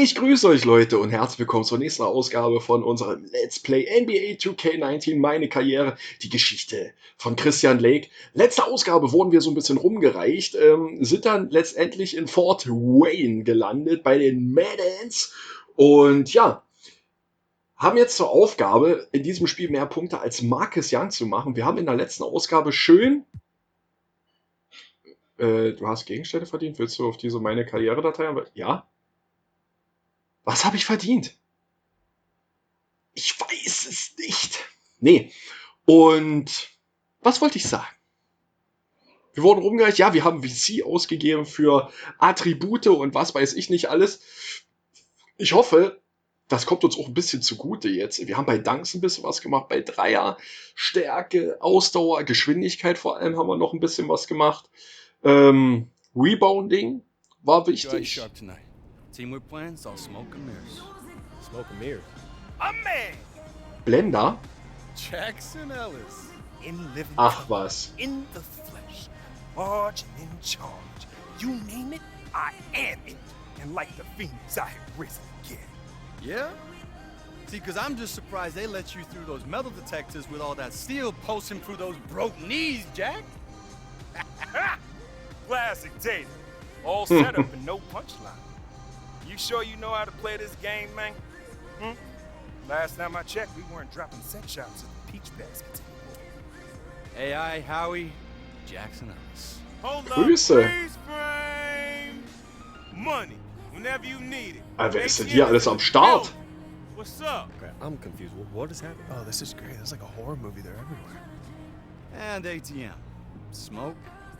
Ich grüße euch Leute und herzlich willkommen zur nächsten Ausgabe von unserem Let's Play NBA 2K19, meine Karriere, die Geschichte von Christian Lake. Letzte Ausgabe wurden wir so ein bisschen rumgereicht, sind dann letztendlich in Fort Wayne gelandet bei den Mad Ants und ja, haben jetzt zur Aufgabe, in diesem Spiel mehr Punkte als Marcus Young zu machen. Wir haben in der letzten Ausgabe schön... du hast Gegenstände verdient? Willst du auf diese meine Karrieredatei haben? Ja? Was habe ich verdient? Ich weiß es nicht. Nee. Und was wollte ich sagen? Wir wurden rumgereicht. Ja, wir haben VC ausgegeben für Attribute und was weiß ich nicht alles. Ich hoffe, das kommt uns auch ein bisschen zugute jetzt. Wir haben bei Dunks ein bisschen was gemacht, bei Dreier, Stärke, Ausdauer, Geschwindigkeit vor allem haben wir noch ein bisschen was gemacht. Rebounding war wichtig. Team we're playing saw smoke and mirrors. Smoke and mirrors. A man! Blender? Jackson Ellis. In living Ach was. in the flesh. Large and in charge. You name it, I am it. And like the phoenix, I have risen again. Yeah? See, because I'm just surprised they let you through those metal detectors with all that steel pulsing through those broke knees, Jack. Classic Tatum. All set up and no punchline. You sure you know how to play this game, man? Last time I checked, we weren't dropping set shots at the peach baskets anymore. AI, Howie, Jackson Ellis. Hold up, Grüße. freeze frame. Money, whenever you need it. Wer ist denn hier alles am Start? What's up? Okay, I'm confused. What is happening? Oh, this is great. There's like a horror movie there everywhere. And ATM. Smoke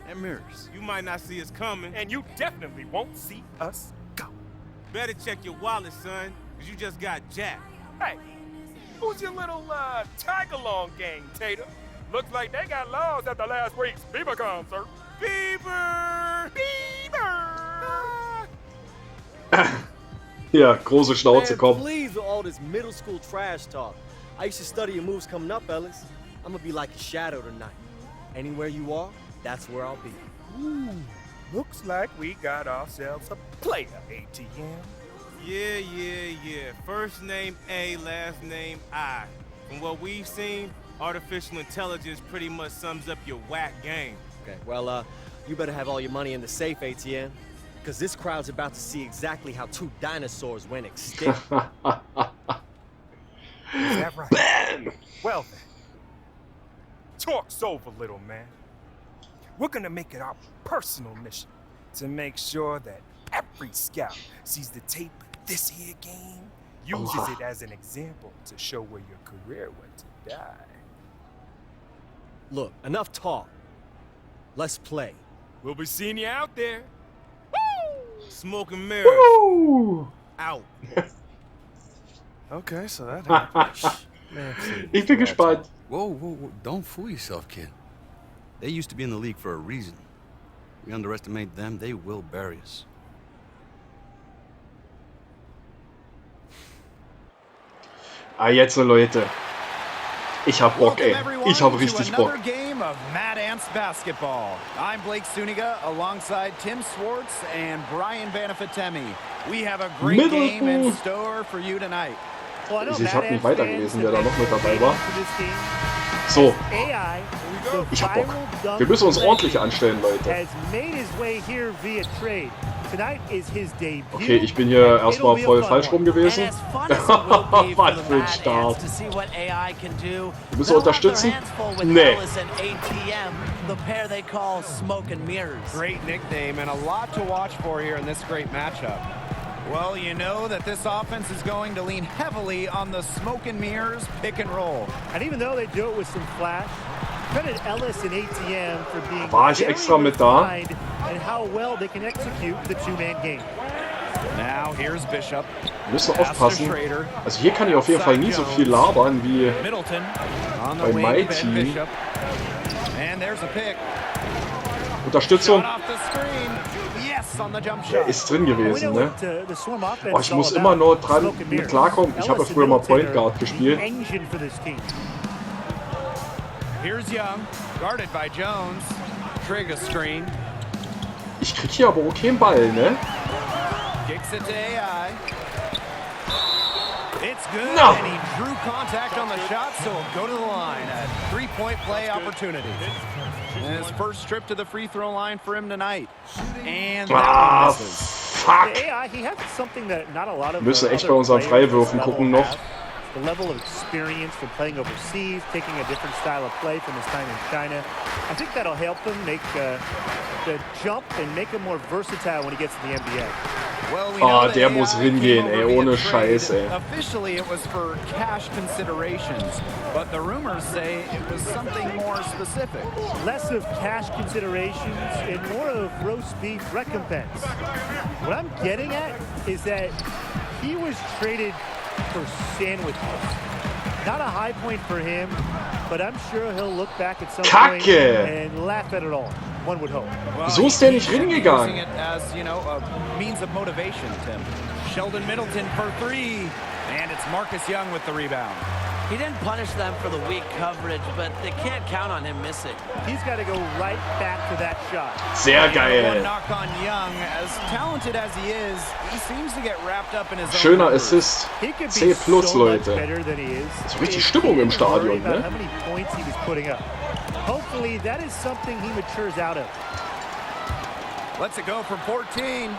and mirrors. You might not see us coming, and you definitely won't see us go. Better check your wallet, son, because you just got jacked. Hey, who's your little tag-along gang, Tatum? Looks like they got lost at the last week's Bieber concert. Bieber! Bieber! Ja, große Schnauze, Man, komm. please with all this middle school trash talk. I used to study your moves coming up, Ellis. I'm gonna be like a shadow tonight. Anywhere you are, that's where I'll be. Ooh, looks like we got ourselves a player, ATM. Yeah. First name A, last name I. From what we've seen, artificial intelligence pretty much sums up your whack game. Okay, well, you better have all your money in the safe, ATM. Because this crowd's about to see exactly how two dinosaurs went extinct. Is that right? Bam! Well then, talk's over, little man. We're gonna make it our personal mission to make sure that every scout sees the tape of this here game, uses it as an example to show where your career went to die. Look, enough talk. Let's play. We'll be seeing you out there. Woo! Smoke and mirrors. Woo! Out. Okay, so that happened. Ich bin gespannt. Whoa, don't fool yourself, kid. They used to be in the league for a reason. We underestimate them, they will bury us. Jetzt Leute. Ich hab Bock, ey. Ich hab richtig Bock. Another game of Mad Ants basketball. I'm Blake Suniga alongside Tim Swartz and Brian Banafitemi. We have a great game in store for you tonight. Ich hab nicht weitergelesen, wer da noch mit dabei war. So. Ich hab Bock. Wir müssen uns ordentlich anstellen, Leute. Okay, ich bin hier erstmal voll falsch rum gewesen. Was für ein Start. Wir müssen unterstützen? Nee. Great nickname and a lot to watch for here in this great matchup. Well, you know that this offense is going to lean heavily on the smoke and mirrors pick and roll. And even though they do it with some flash, credit Ellis and ATM for being War ich extra mit da? and how well they can execute the two-man game. Now here's Bishop. Wir müssen aufpassen. Also hier kann ich auf jeden Fall nie so viel labern wie Middleton on the bei wing, My Ben Team. Bishop. And there's a pick. Unterstützung. Shot off the screen. Yes, on the jump Der shot. ist drin We gewesen, know ne? what the Swarm offense Oh, ich is all muss about. immer nur dran Smoke and mit mirrors. klarkommen. Ich habe ja Ellis früher mal and Middleton Point Guard are gespielt. the engine for this team. Here's Young, guarded by Jones. Trigger screen. Ich krieg hier aber auch keinen Ball, ne? Kicks it to AI. That's good. No. And he drew contact on the shot, so he'll go to the line. A three-point play opportunity. And his first trip to the free throw line for him tonight. And that Ah, one misses. fuck. AI, he has something that not a lot of Müssen echt other bei unseren players Freiwürfen at this gucken level noch. have. The level of experience from playing overseas, taking a different style of play from his time in China. I think that'll help him make the jump and make him more versatile when he gets to the NBA. Well, we know that der AI muss came hingehen, over ey, via ohne trade. Scheiß, ey. Officially, it was for cash considerations, but the rumors say it was something more specific. Less of cash considerations and more of roast beef recompense. What I'm getting at is that he was traded for sandwiches. Not a high point for him, but I'm sure he'll look back at some point Kacke. and laugh at it all. One would hope. Well, So ist der nicht he's hingegangen. using it as, you know, a means of motivation, Tim. Sheldon Middleton for three, and it's Marcus Young with the rebound. He didn't punish them for the weak coverage, but they can't count on him missing. He's got to go right back to that shot. Sehr One geil. knock on Young. As talented as he is, he seems to get wrapped up in his own Schöner numbers. Assist. He could C+, be so much Leute. better than he is. So richtig If Stimmung he im didn't worry Stadion, about ne? how many points he was putting up. Hopefully, that is something he matures out of. Lets it go from 14.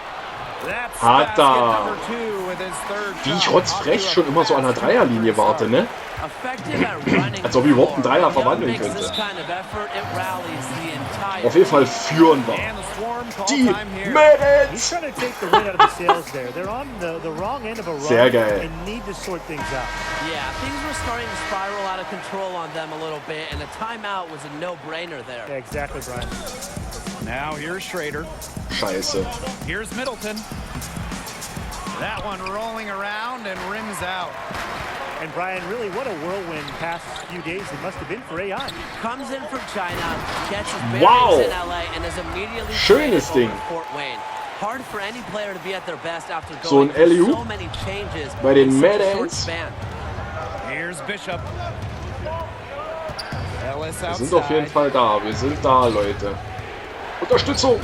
That's Hat basket er. number 2 with his third Wie ich shot. rotzfrech schon immer so an der Dreierlinie warte, ne? Effective at running Als ob ich überhaupt einen Dreier Young verwandeln makes könnte. this kind of effort, it rallies the entire Auf jeden Fall führen wir. And the Swarm call Die time here. He's Medics! trying to take the wind out of the sails there. They're on the wrong end of a run Sehr geil. and need to sort things out. Yeah, things were starting to spiral out of control on them a little bit, and a timeout was a no-brainer there. Yeah, exactly, Brian. Now here's Schrader. Scheiße. Here's Middleton. That one rolling around and rims out. And Brian, really, what a whirlwind past few days it must have been for AI. Comes in from China, gets his Wow. bearings in LA, and is immediately Schönes traded Ding. over to Fort Wayne. Hard for any player to be at their best after So going ein through Alley-oop so many changes bei den in such a Mad short Ants. span. Here's Bishop. Ellis Wir sind auf jeden outside. Fall da. Wir sind da, Leute. Unterstützung!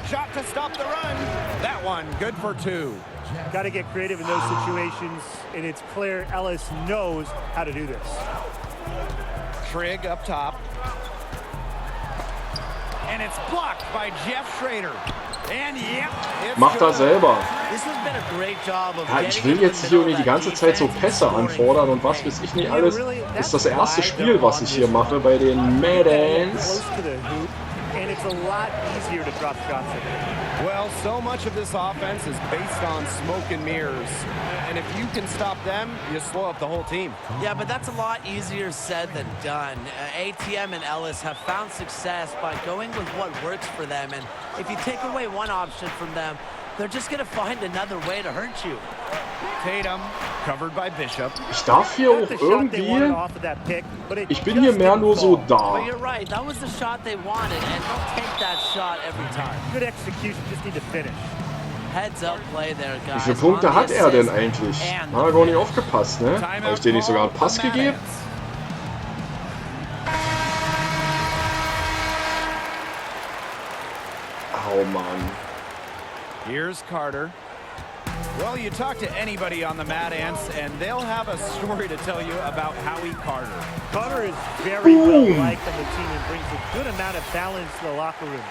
Shot to stop the run. That one good for 2. Got to get creative in those situations, and it's clear Ellis knows how to do this. Trigg up top. And it's blocked by Jeff Schrader. And yep, it's Macht er good. selber. This has been a great job of Ja, ich getting will into jetzt the hier middle nicht die of that ganze Zeit so defense and Pässe scoring. anfordern und was weiß ich nicht alles. Ist das erste Spiel, was ich hier mache bei den Madans. Close to the hoop, and it's a lot easier to drop shots at it. Well, so much of this offense is based on smoke and mirrors. And if you can stop them, you slow up the whole team. Yeah, but that's a lot easier said than done. ATM and Ellis have found success by going with what works for them, and if you take away one option from them, they're just going to find another way to hurt you. Tatum covered by Bishop. Ich darf hier Not auch the shot they wanted irgendwie... off of that pick, but it Ich bin hier just mehr didn't nur so fall. da. But you're right, that was the shot they wanted, and they'll take that shot every time. Good execution, just need to finish. Heads up play there, Wie guys. viele Punkte On the hat er denn assist eigentlich? and Na, the gar nicht finish. aufgepasst, ne? Habe ich dir nicht sogar einen Pass gegeben? Oh Mann. Here's Carter. Well, you talk to anybody on the Mad Ants, and they'll have a story to tell you about Howie Carter. Carter is very well Boom. liked on the team and brings a good amount of balance to the locker room.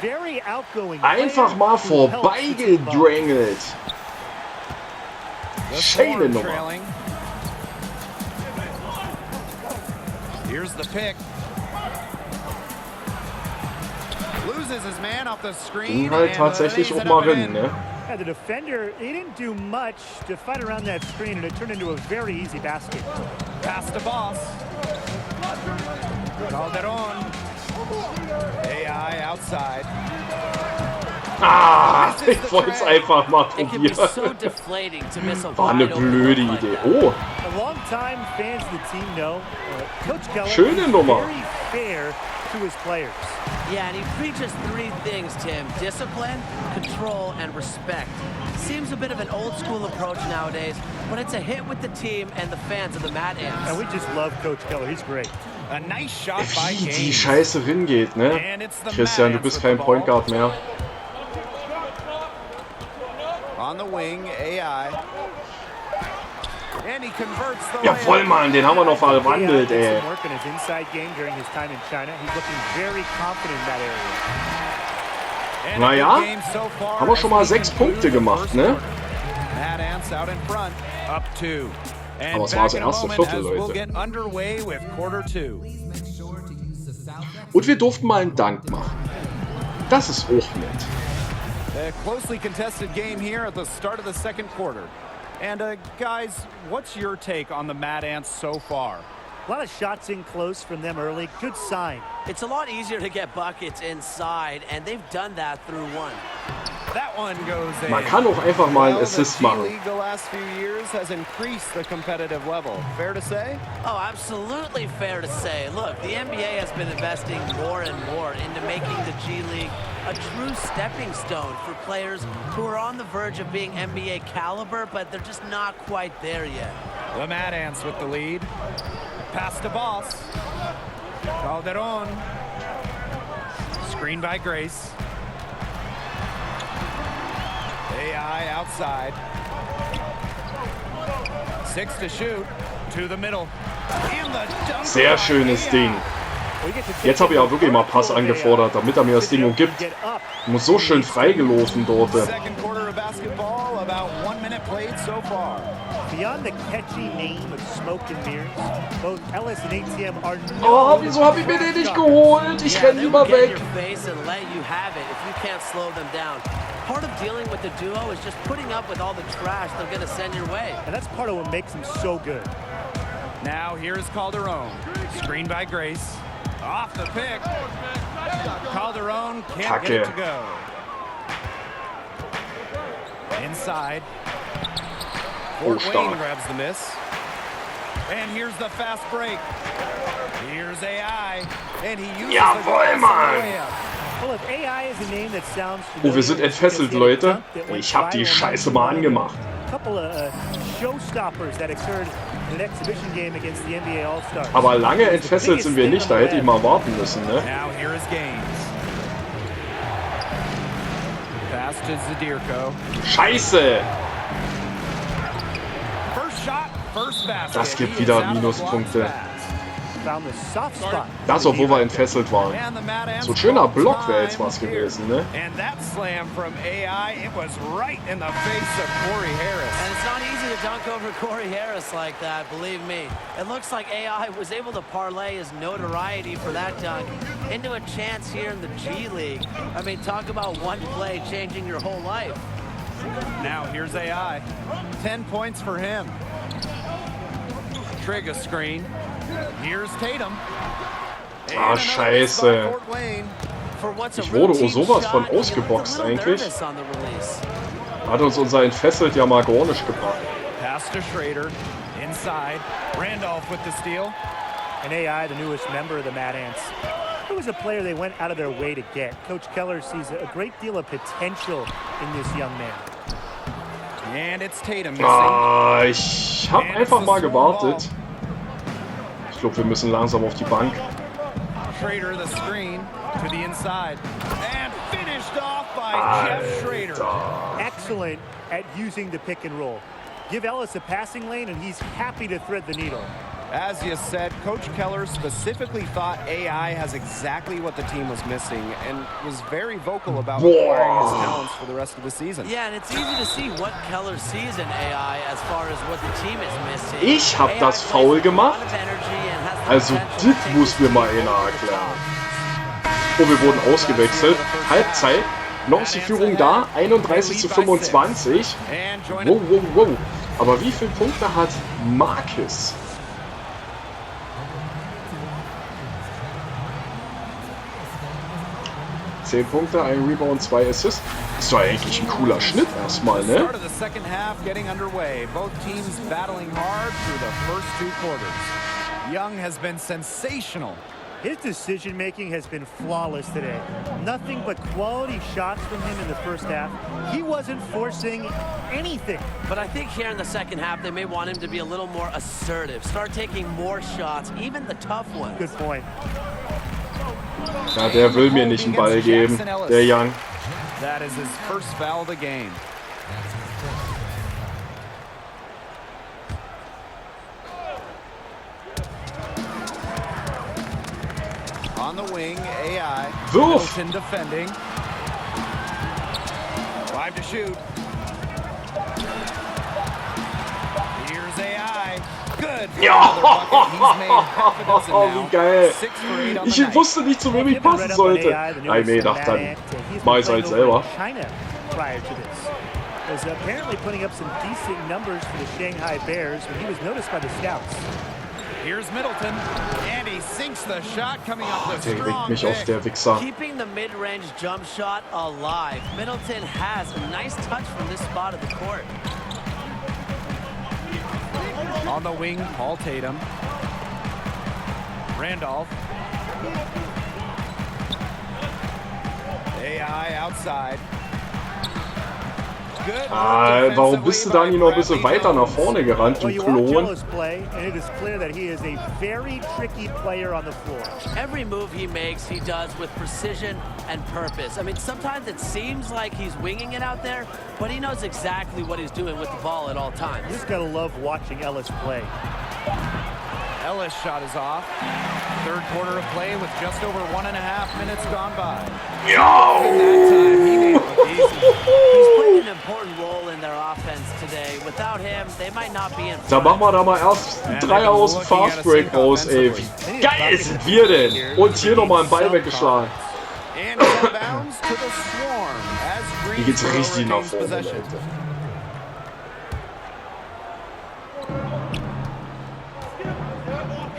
Very outgoing. player Einfach mal who helps the team bond. vorbeigedrängelt. The Schöne Swarm Nummer. trailing. Here's the pick. Loses his man off the screen. Ging halt and tatsächlich lays auch it mal up and rein, in. ne? Yeah, the defender, he didn't do much to fight around that screen, and it turned into a very easy basket. Pass to Boss. Calderon. AI outside. Ah, ich wollte es einfach mal It can be so probieren. deflating to miss a War eine wide open blöde look like Idee. that. Oh, A long-time fans of the team know Coach Keller Schöne is Nummer. very fair to his players. Yeah, and he preaches three things, Tim. Discipline, control, and respect. Seems a bit of an old-school approach nowadays, but it's a hit with the team and the fans of the Mad And Ants. we just love Coach Keller. He's great. A nice shot by wie die Gaines. Scheiße hingeht, ne? And it's the Christian, du Mad bist Ants kein with the Point ball. Guard mehr. On the wing, AI. And he converts the Jawohl, Mann, den haben wir noch verwandelt, ey. Work on his inside game during his time in China. He's looking very confident in that area. Naja, haben wir schon mal 6 Punkte gemacht, ne? Mad Ants out in front, up 2. Aber es war das erste Viertel, Leute. Und wir durften mal einen Dank machen. Das ist auch nett. A closely contested game here at the start of the second quarter. And guys, what's your take on the Mad Ants so far? A lot of shots in close from them early. Good sign. It's a lot easier to get buckets inside, and they've done that through one. That one goes in. Man kann auch einfach mal einen Assist machen. The G League the last few years has increased the competitive level. Fair to say? Oh, absolutely fair to say. Look, the NBA has been investing more and more into making the G League a true stepping stone for players who are on the verge of being NBA caliber, but they're just not quite there yet. The Mad Ants with the lead. Pass to Boss. Calderon. Screen by Grace. AI outside. 6 to shoot. To the middle. In the dunk. Sehr schönes Ding. Jetzt habe ich auch wirklich mal Pass angefordert, damit er mir das Ding umgibt. Ich muss so schön freigelaufen dort. Second quarter of basketball, about 1 minute played so far. Beyond the catchy name of Smoke and Mirrors, both Ellis and ATM are Oh, wieso habe ich mir den nicht geholt? Ich renn lieber weg. Part of dealing with the duo is just putting up with all the trash they're going to send your way. And that's part of what makes them so good. Now here's Calderon. Screen by Grace. Off the pick. Calderon can't get it to go. Inside. Fort Wayne grabs the miss. And here's the fast break. Here's AI. And he uses Jawohl, Mann! Well, if AI is a name that sounds Oh, wir sind entfesselt, Leute. Ich hab die Scheiße mal angemacht. Couple of showstoppers that occurred in an exhibition game against the NBA All-Stars. Aber lange entfesselt sind wir nicht, da hätte ich mal warten müssen, ne? Now here is Gaines. Pass to Zadirko. Scheiße! First shot, first basket. Das gibt wieder Minuspunkte. Found the soft spot. Das, obwohl wir entfesselt waren. So ein schöner Block wäre jetzt was gewesen, ne? And that slam from AI, it was right in the face of Corey Harris. And it's not easy to dunk over Corey Harris like that, believe me. It looks like AI was able to parlay his notoriety for that dunk into a chance here in the G League. I mean, talk about one play changing your whole life. Now here's AI. 10 points for him. Trigger screen. Here's Tatum. Ah, scheiße. Ich wurde sowas von ausgeboxt eigentlich. Hat uns unser Entfesselt ja mal gar nicht gebracht. Pass to Schrader. Inside. Randolph with the steal. And AI, the newest member of the Mad Ants. It was a player they went out of their way to get. Coach Keller sees a great deal of potential in this young man. And it's Tatum. Ah, ich habe einfach mal gewartet. Ich glaube, wir müssen langsam auf die Bank. Schrader the screen to the inside and finished off by Jeff Schrader. Excellent at using the pick and roll. Give Ellis a passing lane and he's happy to thread the needle. As you said, Coach Keller specifically thought AI has exactly what the team was missing and was very vocal about acquiring his talents for the rest of the season. Yeah, and it's easy to see what Keller sees in AI as far as what the team is missing. Ich hab das faul gemacht. Also, das muss mir mal einer erklären. Oh, wir wurden ausgewechselt. Halbzeit. Noch ist die Führung da. 31:25. Wow, wow, wow. Aber wie viele Punkte hat Marcus? Zehn Punkte, ein Rebound, 2 Assists. Ist doch eigentlich ein cooler Schnitt erstmal, ne? Start of the second half getting underway. Both teams battling hard through the first 2 quarters. Young has been sensational. His decision-making has been flawless today. Nothing but quality shots from him in the first half. He wasn't forcing anything. But I think here in the second half, they may want him to be a little more assertive. Start taking more shots, even the tough ones. Good point. Ja, der will mir nicht einen Ball geben, der Young. That is his first foul of the game. On the wing, AI. Wurf! Middleton defending. 5 to shoot. Here's AI. Good. Ja! He's made half a dozen Oh, now. wie geil. 6 for 8 on Ich the night. wusste nicht, zu wem ich passen sollte. Ich mir gedacht, dann mach ich's halt selber. China prior to this. Was apparently putting up some decent numbers for the Shanghai Bears when he was noticed by the scouts. Here's Middleton, and he sinks the shot coming off the Der regt strong mich auf, pick. der Wichser. Keeping the mid-range jump shot alive. Middleton has a nice touch from this spot of the court. On the wing, Paul Tatum. Randolph. AI outside. Good. Warum bist du da nicht noch ein bisschen weiter nach vorne gerannt, du Well, you watch Klon? Ellis play, and it is clear that he is a very tricky player on the floor. Every move he makes, he does with precision and purpose. I mean, sometimes it seems like he's winging it out there, but he knows exactly what he's doing with the ball at all You times. just gotta love watching Ellis play. Ellis shot is off. Third quarter of play with just over 1.5 minutes gone by. In that time, he made it look easy. He's playing an important role in their offense today. Without him, they might not be in Da front. machen wir da mal erst einen Dreier aus dem Fast Break raus, ey. Wie geil sind wir denn? Und hier nochmal einen Ball weggeschlagen. And out of bounds to the Swarm as Hier geht's Greensboro richtig nach retains vorne, possession. Leute.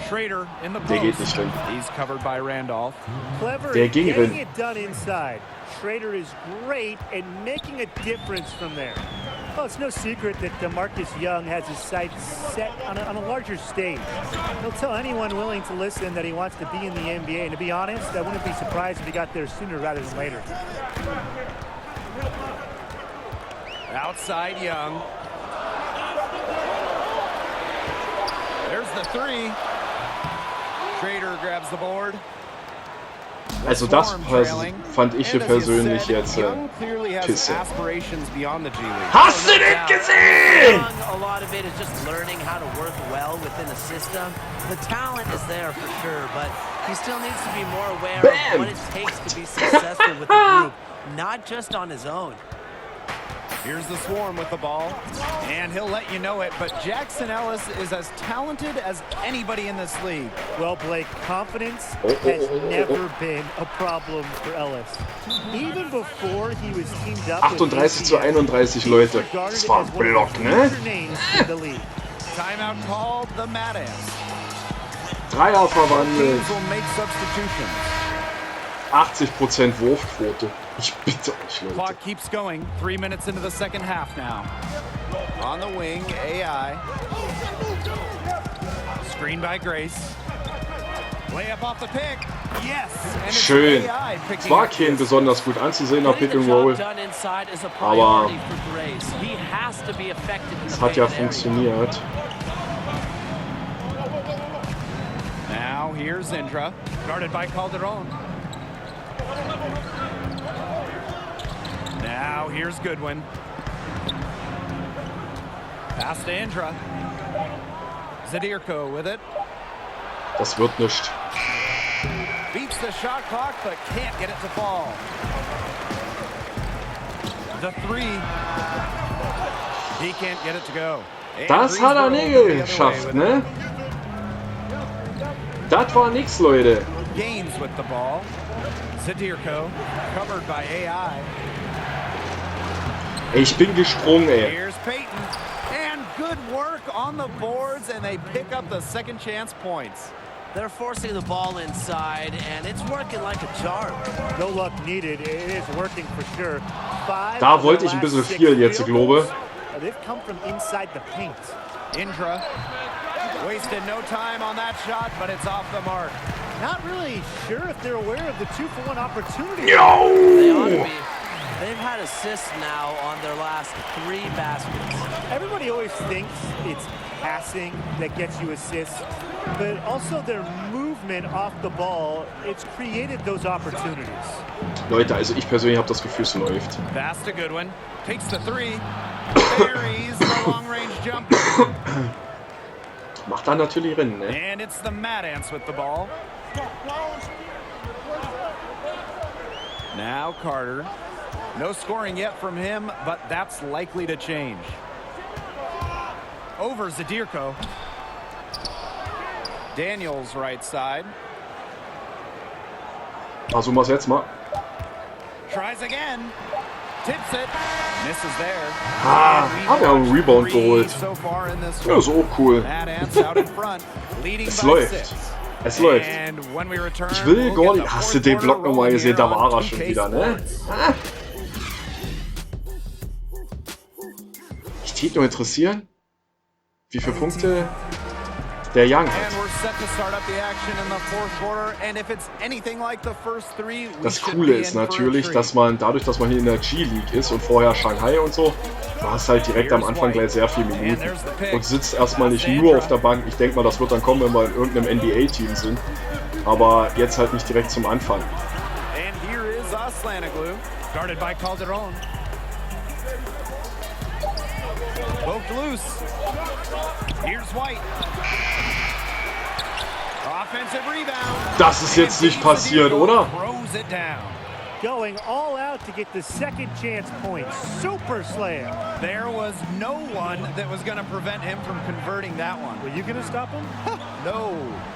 Schrader in the Der geht post. nicht rein. He's covered by Randolph. Clever Der at ging getting rein. it done inside. Schrader is great at making a difference from there. Well, it's no secret that DeMarcus Young has his sights set on a larger stage. He'll tell anyone willing to listen that he wants to be in the NBA. And to be honest, I wouldn't be surprised if he got there sooner rather than later. Outside Young. There's the three. Schrader grabs the board. The Also das Swarm trailing. fand ich hier And as you persönlich said, jetzt Young clearly has Pisse. aspirations beyond the G League. Hast du nicht gesehen? A lot of it is just learning how to work well within a system. The talent is there for sure, but he still needs to be more aware Bam! of what it takes to be successful with the group, not just on his own. Here's the Swarm with the ball, and he'll let you know it, but Jackson Ellis is as talented as anybody in this league. Well, Blake, confidence Oh, has never been a problem for Ellis. Even before he was teamed up with 38 zu 31, Leute. Das war ein Block, ne? Timeout called, the Mad Ants. Dreier verwandelt. Teams will make substitutions. 80% Wurfquote. Ich bitte euch, Leute. Clock keeps going. 3 minutes into the second half now. On the wing, AI. Screen by Grace. Layup off the pick. Yes. And it's Schön. AI Es picking war up kein this. besonders gut anzusehener Getting Pick the and job Roll. done inside is a Aber priority for Grace. He has to be effective in es the hat ja painted area. funktioniert. Now here's Indra, guarded by Calderon. Now here's Goodwin. Pass to Indra. Zadirko with it. Das wird nicht. Beats the shot clock, but can't get it to fall. The three. He can't get it to go. And Das hat er nicht Greensboro the other way geschafft, with ne? Das war nix, Leute. it. Gaines with the ball. Zadirko, covered by AI. Ey, ich bin gesprungen, ey. Here's Peyton. And good work on the boards, and they pick up the second chance points. They're forcing the ball inside, and it's working like a charm. No luck needed. It is working for sure. Da wollte ich ein bisschen viel jetzt, glaube. They've come from inside the paint. Indra wasted no time on that shot, but it's off the mark. Not really sure if they're aware of the 2-for-1 opportunity. They ought to Yo! be. They've had assists now on their last 3 baskets. Everybody always thinks it's passing that gets you assists, but also their movement off the ball, it's created those opportunities. Leute, also ich persönlich habe das Gefühl, es läuft. Pass to Goodwin. Takes the three. Buries the long-range jumper. Macht da natürlich Rennen, ne? And it's the Mad Ants with the ball. Now Carter. No scoring yet from him, but that's likely to change. Over Zadirko. Daniels right side. Versuchen wir es jetzt mal. Tries again. Tips it. Misses there. Ah, haben wir einen Rebound geholt. So far in this Ja, ist auch cool. Mad Ants out in front, leading Es by läuft. 6. Es läuft. And when we return, Ich will we'll gar get nicht. the Hast du fourth den Block quarter nochmal rolling gesehen? Da here war on er schon 2K wieder, ne? Sports. Ah. Ich täte nur interessieren, wie viele Punkte der Young And hat. we're set to start up the action in the fourth quarter. And if it's anything like the first three, we Das should Coole be ist in for a natürlich, treat. dass man dadurch, dass man hier in der G-League ist und vorher Shanghai und so, du hast halt direkt am Anfang gleich sehr viele Minuten und sitzt erstmal nicht nur auf der Bank. Ich denke mal, das wird dann kommen, wenn wir in irgendeinem NBA-Team sind, aber jetzt halt nicht direkt zum Anfang. And here is Aslanoglu, guarded by Calderon. Poked loose. Here's White. Offensive rebound. Das ist jetzt nicht passiert, oder? Throws it down. Going all out to get the second chance point. Super slam. There was no one that was going to prevent him from converting that one. Were you going to stop him? No.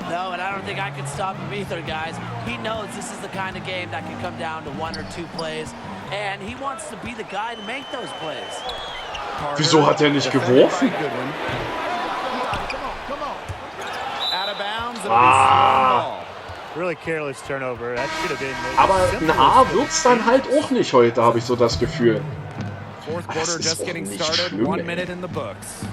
No, and I don't think I can stop him either, guys. He knows this is the kind of game that can come down to 1 or 2 plays, and he wants to be the guy to make those plays. Wieso hat er nicht geworfen? Out of bounds. Ah. Really careless turnover. That should have been. Aber ein A wird's dann halt auch nicht heute, habe ich so das Gefühl. Fourth Das quarter ist just auch getting nicht started. schlimm, 1 ey. minute in the books.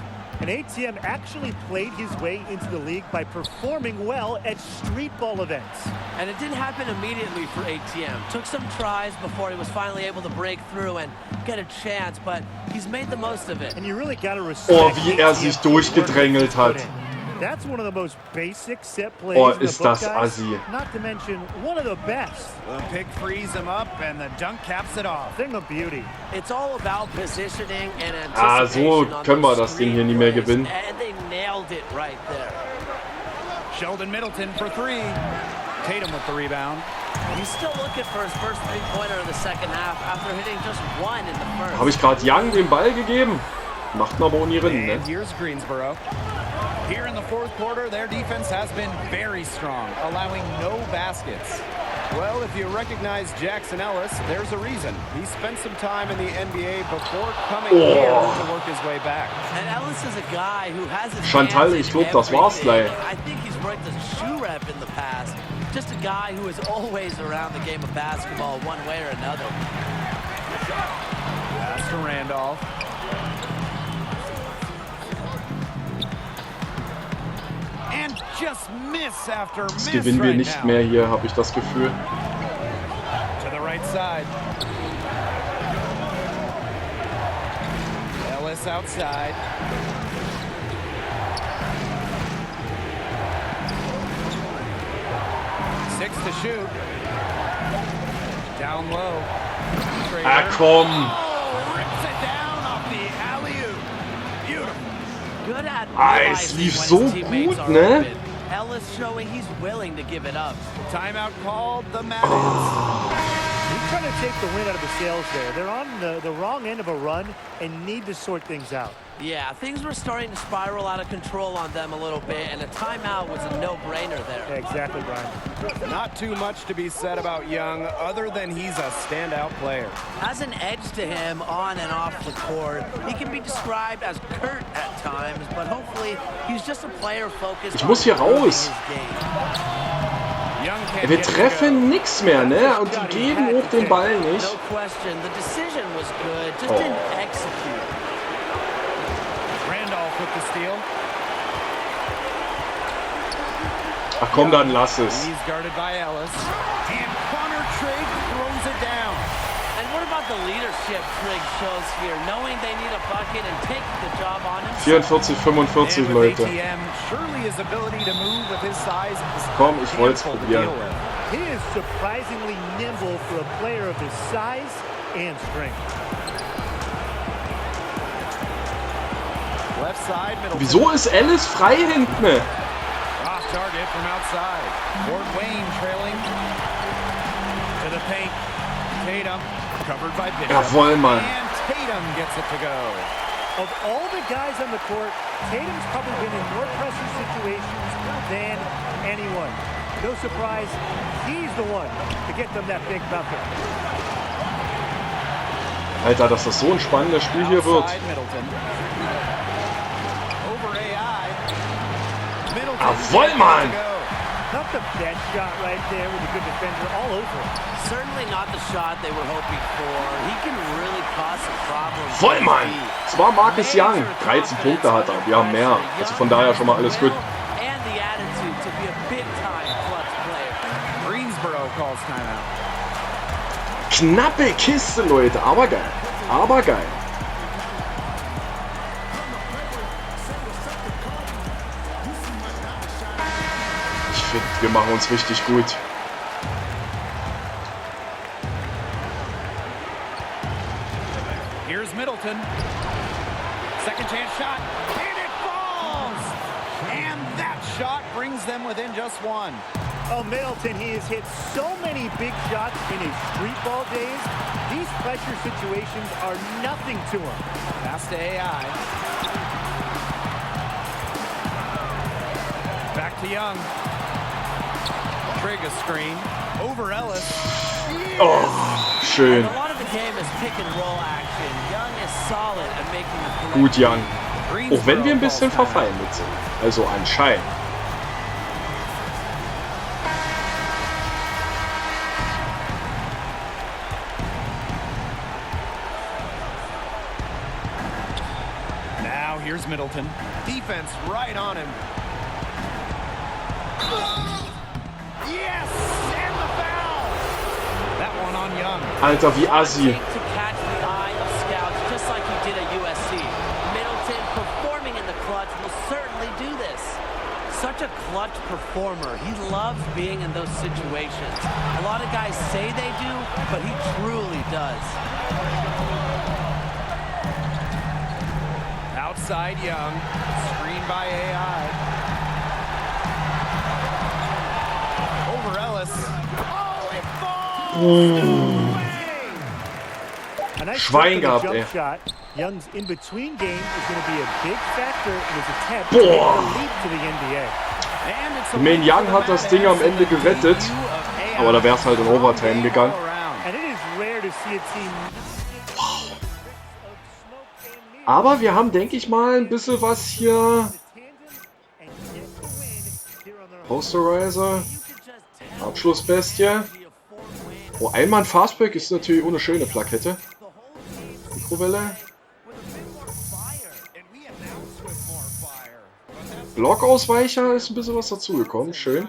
And ATM actually played his way into the league by performing well at street ball events. And it didn't happen immediately for ATM. Took some tries before he was finally able to break through and get a chance, but he's made the most of it. And you really got to respect. Oh, wie er ATM sich for the work durchgedrängelt he's put hat. in. That's one of the most basic set plays Oh, in the ist book, das guys. assi. Not to mention one of the best. The pick frees him up and the dunk caps it off. Thing of beauty. It's all about positioning and Ah, so anticipation on können wir those das Ding hier nie mehr screen gewinnen. plays, and they nailed it right there. Sheldon Middleton for 3. Tatum with the rebound. He's still looking for his first three-pointer in the second half after hitting just 1 in the first. Habe ich gerade Young den Ball gegeben? Macht ihn aber ohne Rinnen, ne? And here's Greensboro. Here in the fourth quarter, their defense has been very strong, allowing no baskets. Well, if you recognize Jackson Ellis, there's a reason. He spent some time in the NBA before coming here to work his way back. And Ellis is a guy who has his Chantal, hands ich in glaub, das war's everything. gleich. I think he's worked as a shoe rep in the past. Just a guy who is always around the game of basketball one way or another. Pass to Randolph. And just miss after Das miss gewinnen wir right nicht now. mehr hier, habe ich das Gefühl. To the right side. Ellis outside. Six to shoot. Down low. Ah, komm! Oh, rips it down off the alley-oop. Beautiful. Good at Ah, es realizing lief when so his teammates gut, are ne? open. Ellis showing he's willing to give it up. Timeout called. The Mad Ants. He's trying to take the wind out of the sails there. They're on the wrong end of a run and need to sort things out. Yeah, things were starting to spiral out of control on them a little bit, and a timeout was a no-brainer there. Yeah, exactly, Brian. Not too much to be said about Young, other than he's a standout player. Has an edge to him on and off the court. He can be described as curt at times, but hopefully he's just a player focused Ich muss hier on improving raus. his game. Young can't Wir get it to treffen go. nix mehr, ne? Und die geben hoch den Ball nicht. No question, the decision was good, just Oh. didn't execute. Randolph with the steal. Ach komm, dann lass es. He's guarded by Ellis. And Connor Trigg throws it down. And what about the leadership Trigg shows here, knowing they need a bucket and taking the job on himself? 44, 45, And with Leute. ATM, surely his ability to move with his size is Komm, ich wollt's painful to probieren. deal with. He is surprisingly nimble for a player of his size and strength. Left side, middle. Wieso ist Alice frei hinten? Off target from outside. Fort Wayne trailing to the paint. Tatum, covered by Bishop. Jawohl, Mann. And Tatum gets it to go. Of all the guys on the court, Tatum's probably been in more pressure situations than anyone. No surprise, he's the one to get them that big bucket. Alter, dass das so ein spannendes Spiel hier wird. Outside Middleton. Over AI. Middleton Jawohl, Mann. gets it to go. Not the best shot right there with a good defender all over him. Certainly not the shot they were hoping for. He can really cause some problems. Voll, Mann! Es war Marcus Young. 13 Punkte hat er. Wir haben mehr. Also von daher schon mal alles gut. And the attitude to be a big-time clutch player. Greensboro calls timeout. Knappe Kiste, Leute. Aber geil. Aber geil. Ich finde, wir machen uns richtig gut. Here's Middleton. Second chance shot. And it falls! And that shot brings them within just one. Oh, Middleton, he has hit so many big shots in his street ball days. These pressure situations are nothing to him. Pass to AI. Back to Young. Trigger screen. Over Ellis. Oh, schön. A lot of the game is pick and roll action. Young is solid at making the correct Gut, Young. read. Auch wenn wir ein bisschen verfallen mit sind. Also anscheinend. Now here's Middleton. Defense right on him. Yes! And the foul! That one on Young. Alter, wie assi. To catch the eye of scouts just like he did at USC. Middleton performing in the clutch will certainly do this. Such a clutch performer. He loves being in those situations. A lot of guys say they do, but he truly does. Outside Young. Screen by AI. Over Ellis. Oh, it falls! A nice Schwein jump gehabt, for the ey. jump shot. Young's in-between game is going to be a big factor in his attempt Boah. to make a leap to the NBA. And it's a Min Young hat das Ding am Ende gerettet, aber da wäre es halt in Overtime gegangen. And it is rare to see a team. Aber wir haben, denke ich mal, ein bisschen was hier. Posterizer. Abschlussbestie. Oh, einmal ein Fastback ist natürlich ohne schöne Plakette. Mikrowelle. Blockausweicher ist ein bisschen was dazugekommen. Schön.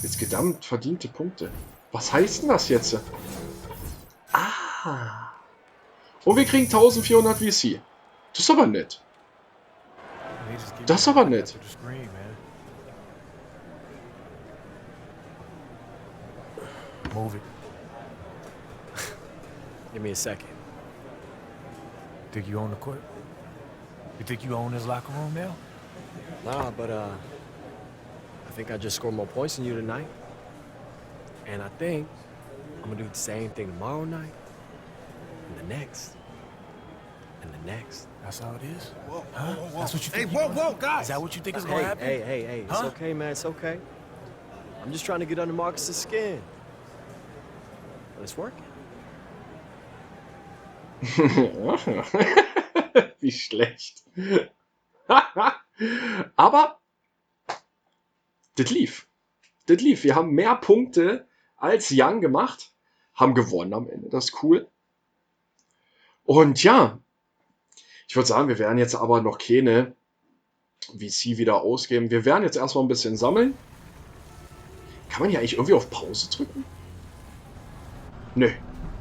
Jetzt verdammt verdiente Punkte. Was heißt denn das jetzt? Ah. Und wir kriegen 1400 VC. Das ist aber nett. Das ist aber nett. Move it. Give me a second. Think you own the court? You think you own this locker room now? Nah, but I think I just scored more points than you tonight. And I think I'm gonna do the same thing tomorrow night, and the next, and the next. That's how it is? Whoa, Huh? whoa, whoa. That's what you Hey, think? whoa, guys! Is that what you think is gonna Hey, happen? hey, it's Huh? okay, man, it's okay. I'm just trying to get under Marcus's skin. But it's working. Wie schlecht. Aber das lief. Das lief. Wir haben mehr Punkte als Young gemacht. Haben gewonnen am Ende. Das ist cool. Und ja, ich würde sagen, wir werden jetzt aber noch keine VC wieder ausgeben. Wir werden jetzt erstmal ein bisschen sammeln. Kann man hier eigentlich irgendwie auf Pause drücken? Nö,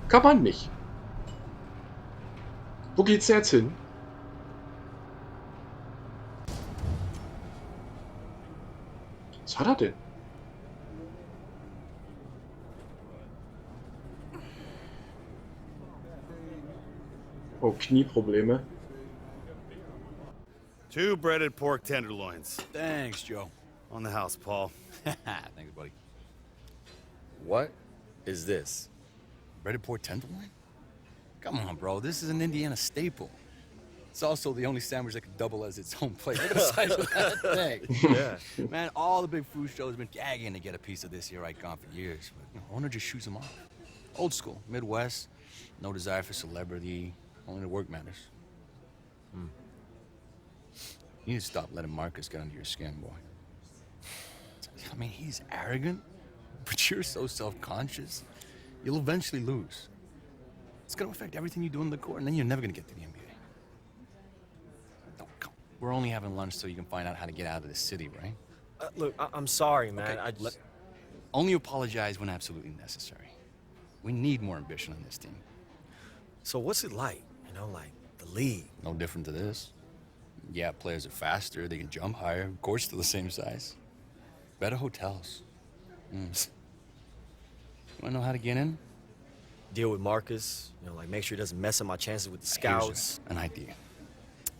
kann man nicht. Wo geht's denn jetzt hin? Was hat er denn? Oh, Knieprobleme. 2 breaded pork tenderloins. Thanks, Joe. On the house, Paul. Thanks, buddy. What is this? Breaded pork tenderloin? Come on, bro. This is an Indiana staple. It's also the only sandwich that could double as its own plate. Look at the size of that thing. Yeah. Man, all the big food shows have been gagging to get a piece of this here icon for years. But owner just shoots them off. Old school, Midwest, no desire for celebrity, only the work matters. You need to stop letting Marcus get under your skin, boy. I mean, he's arrogant, but you're so self-conscious. You'll eventually lose. It's gonna affect everything you do in the court, and then you're never gonna get to the NBA. No, come. We're only having lunch so you can find out how to get out of this city, right? Look, I'm sorry, man. Okay, only apologize when absolutely necessary. We need more ambition on this team. So what's it like? You know, like the league? No different to this. Yeah, players are faster, they can jump higher, of course still the same size. Better hotels. You wanna know how to get in? Deal with Marcus. You know, like make sure he doesn't mess up my chances with the scouts. Here's an idea.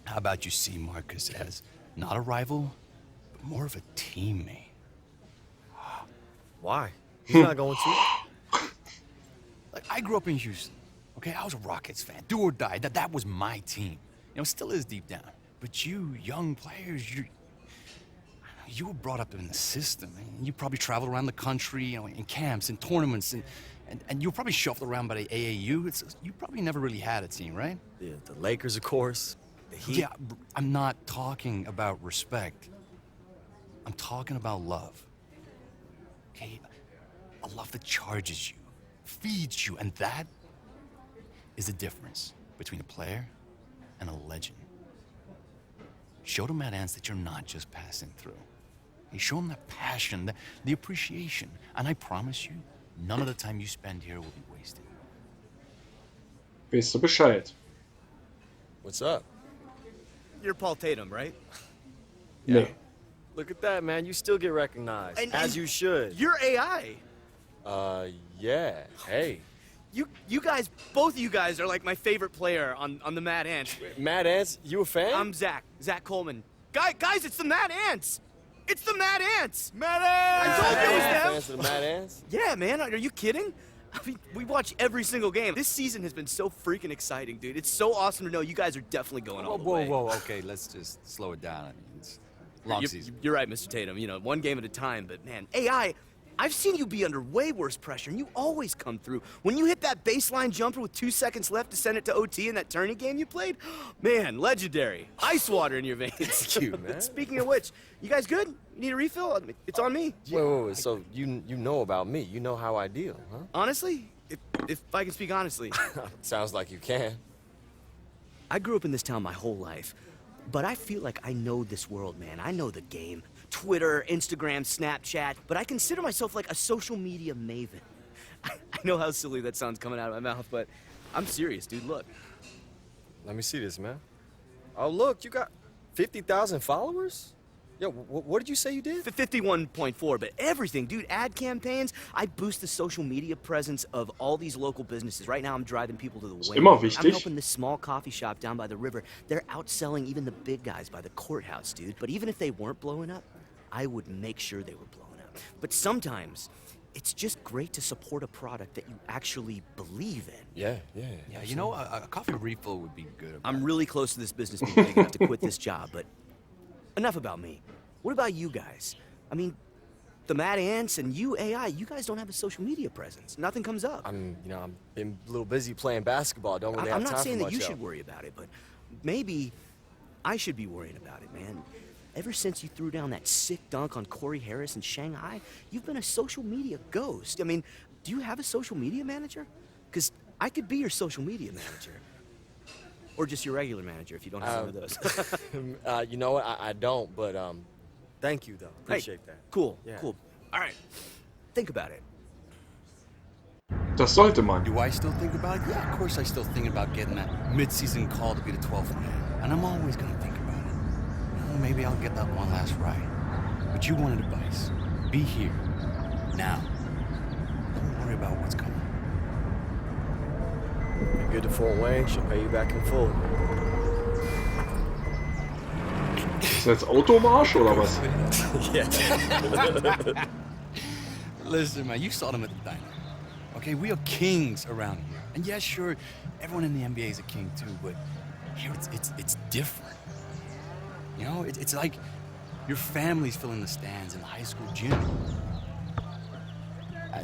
How about you see Marcus as not a rival, but more of a teammate? Why? He's not going to. Like, I grew up in Houston, okay? I was a Rockets fan, do or die. That was my team. You know, it still is deep down. But you, young players, you were brought up in the system. And you probably traveled around the country, you know, in camps and tournaments, and you were probably shuffled around by the AAU. You probably never really had a team, right? Yeah, the Lakers, of course. The Heat. Yeah, I'm not talking about respect. I'm talking about love. Okay? A love that charges you, feeds you, and that is the difference between a player and a legend. Show the Mad Ants that you're not just passing through. You show them that passion, the appreciation, and I promise you, none of the time you spend here will be wasted. Weißt du Bescheid? What's up? You're Paul Tatum, right? Nee. Look at that, man. You still get recognized. As you should. You're AI. Yeah. Hey. You guys, both of you guys are like my favorite player on the Mad Ants. Mad Ants? You a fan? I'm Zach Coleman. Guys, it's the Mad Ants. It's the Mad Ants. Mad Ants! I told you it was Fans them. of the Mad Ants? Yeah, man. Are you kidding? I mean, we watch every single game. This season has been so freaking exciting, dude. It's so awesome to know you guys are definitely going all the way. Whoa, okay, let's just slow it down. I mean, it's long season. You're right, Mr. Tatum. You know, one game at a time. But man, AI, I've seen you be under way worse pressure, and you always come through. When you hit that baseline jumper with 2 seconds left to send it to OT in that tourney game you played, man, legendary. Ice water in your veins. Thank you, man. Speaking of which, you guys good? You need a refill? It's on me. Wait. So you know about me. You know how I deal, huh? Honestly, if I can speak honestly, Sounds like you can. I grew up in this town my whole life, but I feel like I know this world, man. I know the game. Twitter, Instagram, Snapchat, but I consider myself like a social media maven. I know how silly that sounds coming out of my mouth, but I'm serious, dude. Look. Let me see this, man. Oh, look, you got 50,000 followers? Yo, what did you say you did? 51.4, but everything, dude. Ad campaigns. I boost the social media presence of all these local businesses. Right now, I'm driving people to the wing. Immer wichtig. I'm helping this small coffee shop down by the river. They're outselling even the big guys by the courthouse, dude. But even if they weren't blowing up, I would make sure they were blowing up. But sometimes, it's just great to support a product that you actually believe in. Yeah. Yeah, you know, a coffee refill would be good. I'm really close to this business being big enough to quit this job, but enough about me. What about you guys? I mean, the Mad Ants and you, AI, you guys don't have a social media presence. Nothing comes up. I'm been a little busy playing basketball. Don't really have I'm time not saying for that you much should worry about it, but maybe I should be worrying about it, man. Ever since you threw down that sick dunk on Corey Harris in Shanghai, you've been a social media ghost. I mean, do you have a social media manager? Because I could be your social media manager. Or just your regular manager if you don't have one of those. You know what? I don't, but thank you though. Hey, Appreciate that. Cool, Yeah. cool. All right, think about it. Das sollte man. Do I still think about it? Yeah, of course I still think about getting that mid-season call to be the 12th man. And I'm always gonna think about it. Well, maybe I'll get that one last ride. But you wanted advice. Be here. Now. Don't worry about what's coming. Be good to Fort Wayne. She'll pay you back in full. Ist das jetzt Automarsch oder was? Yeah. Listen, man, you saw them at the diner. Okay, we are kings around here. And yeah, sure, everyone in the NBA is a king too, but here it's different. You know, it's like your family's filling the stands in the high school gym.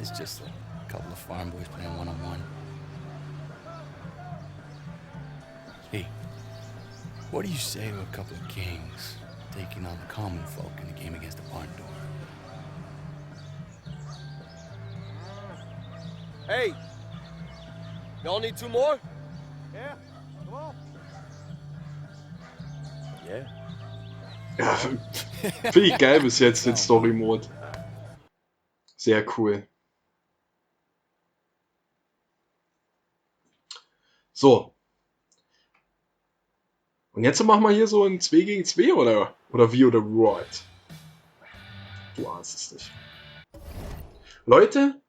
It's just a couple of farm boys playing one-on-one. Hey, what do you say to a couple of kings taking on the common folk in a game against the barn door? Hey, y'all need 2 more? Yeah, come on. Yeah. Ja, finde ich geil bis jetzt, den Story-Mode. Sehr cool. So. Und jetzt machen wir hier so ein 2 gegen 2 oder wie oder what? Du ahnst es nicht. Leute,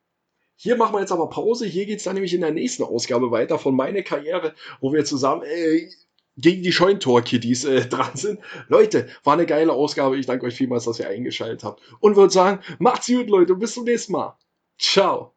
hier machen wir jetzt aber Pause. Hier geht es dann nämlich in der nächsten Ausgabe weiter von Meine Karriere, wo wir zusammen gegen die Scheuntor-Kiddies dran sind. Leute, war eine geile Ausgabe. Ich danke euch vielmals, dass ihr eingeschaltet habt. Und würde sagen, macht's gut, Leute. Bis zum nächsten Mal. Ciao.